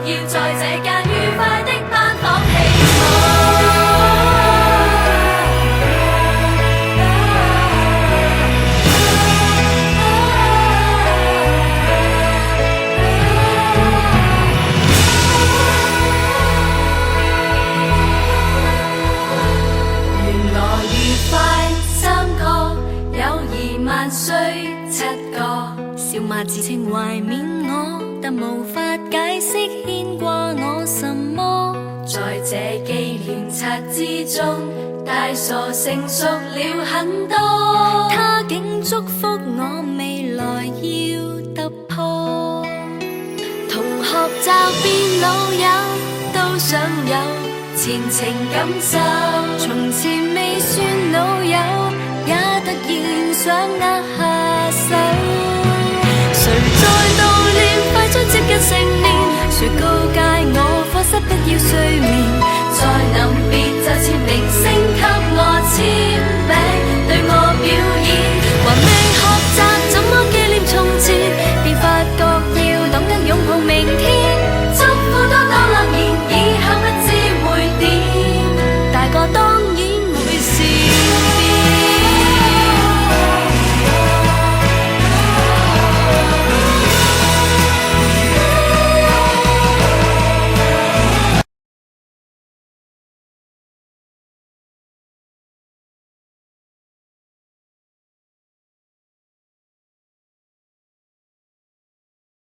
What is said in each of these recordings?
要在這間愉快的班房起舞。願我愉快三個，友誼萬歲7個，笑罵自稱懷緬我，但無法解釋牽掛我什麼。在這紀念冊之中，大傻成熟了很多。他竟祝福我未來要突破，同學驟變老友，都想有前程感受。從前未算老友，也突然想握下手。誰在悼念快將接近成年？誰告誡我課室不要睡眠？在臨別就簽名聲給我簽名，對我表演。還未學習怎麼紀念從前，便發覺要懂得擁抱明天。祝福多多樂言，以後不知會點，大個當然會善變。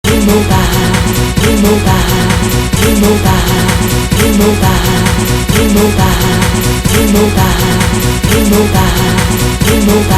跳舞吧，跳舞吧，跳舞吧，跳舞吧，跳舞吧，跳舞吧，跳舞吧，跳舞吧。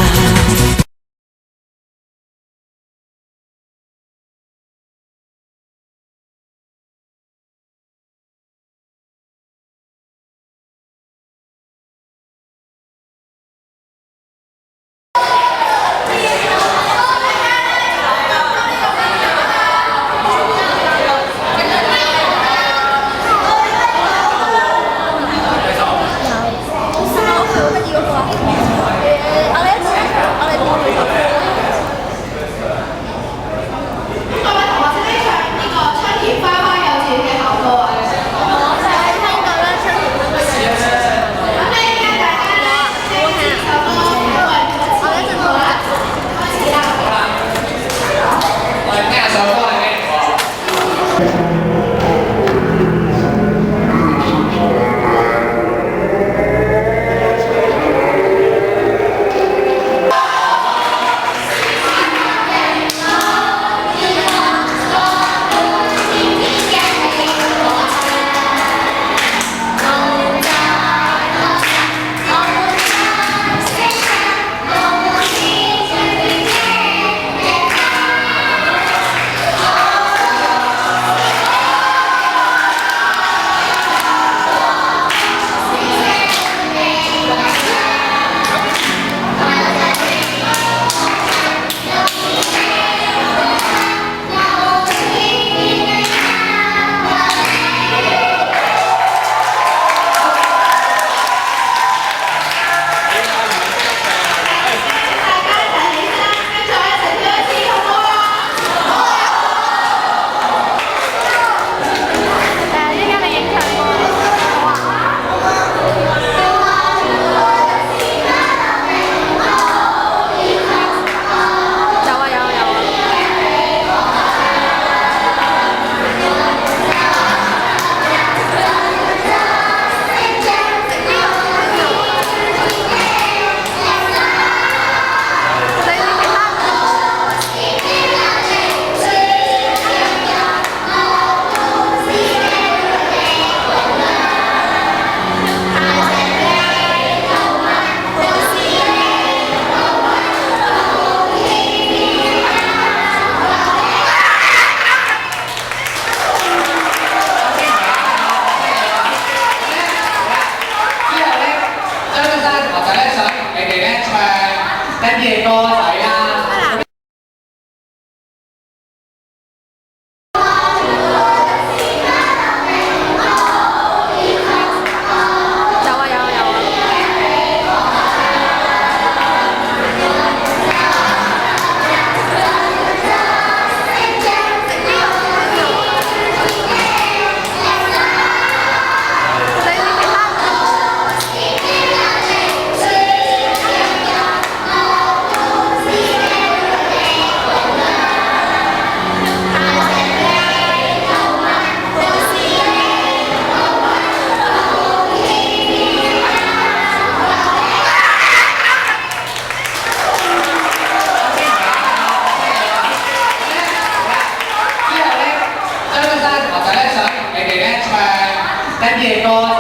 嘢歌仔啊！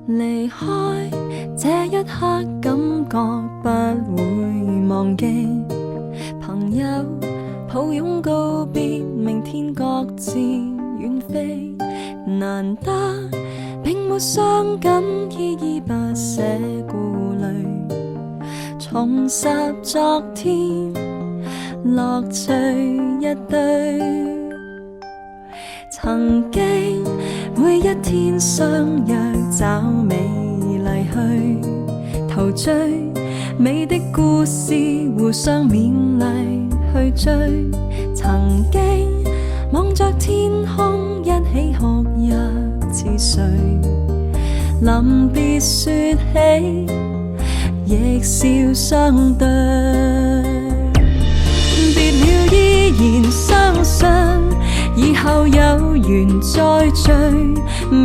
離開這一刻，感覺不會忘記。朋友抱擁告別，明天各自遠飛。難得並沒傷感，依依不捨顧慮。重拾昨天，樂趣一堆。曾經每一天相約找美麗去陶醉，美的故事互相勉勵去追。曾經望着天空一起哭泣似睡，臨別說起亦笑相對。別了依然相信以後有緣再聚，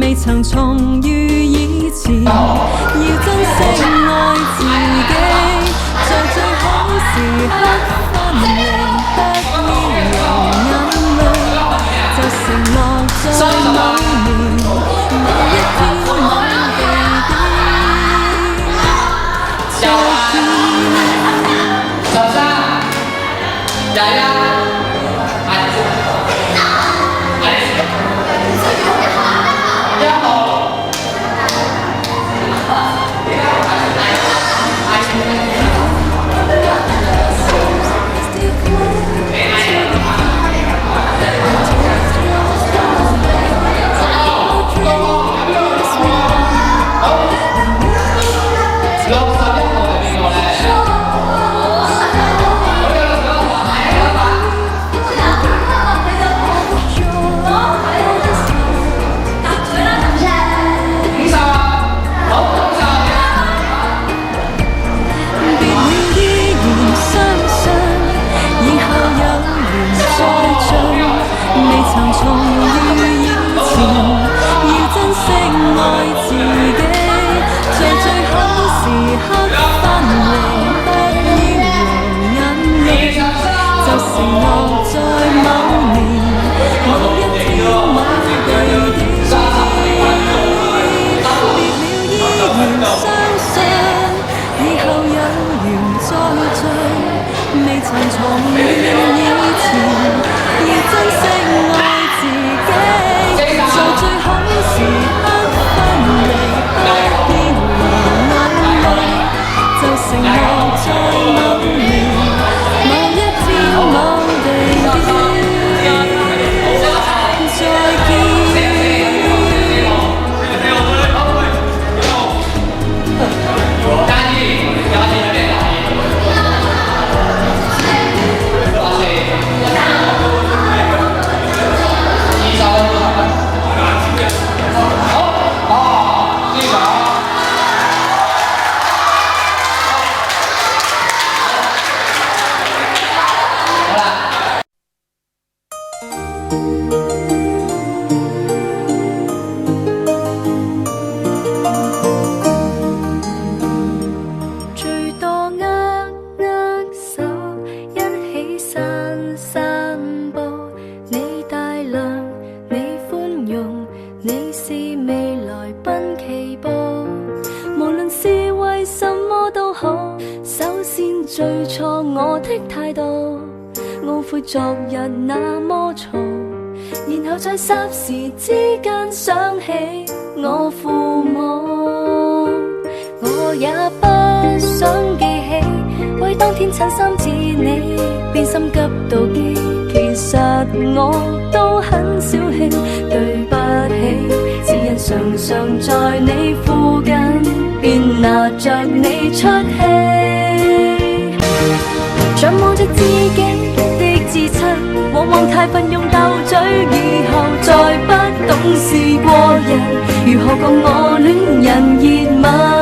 未曾重遇以前，要珍惜愛自己，在最好時刻分離，不要流眼淚，就承諾在某年某一天某地點再見。13、21。昨日那麼嘈，然後在霎時之間想起我父母，我也不想記起，為當天襯衫似你，便心急妒忌。其實我都很小氣，對不起，只因常常在你附近，便拿着你出氣，像望着自己自親，往往太奮勇鬥嘴，以後再不懂事過人，如何共我戀人熱吻。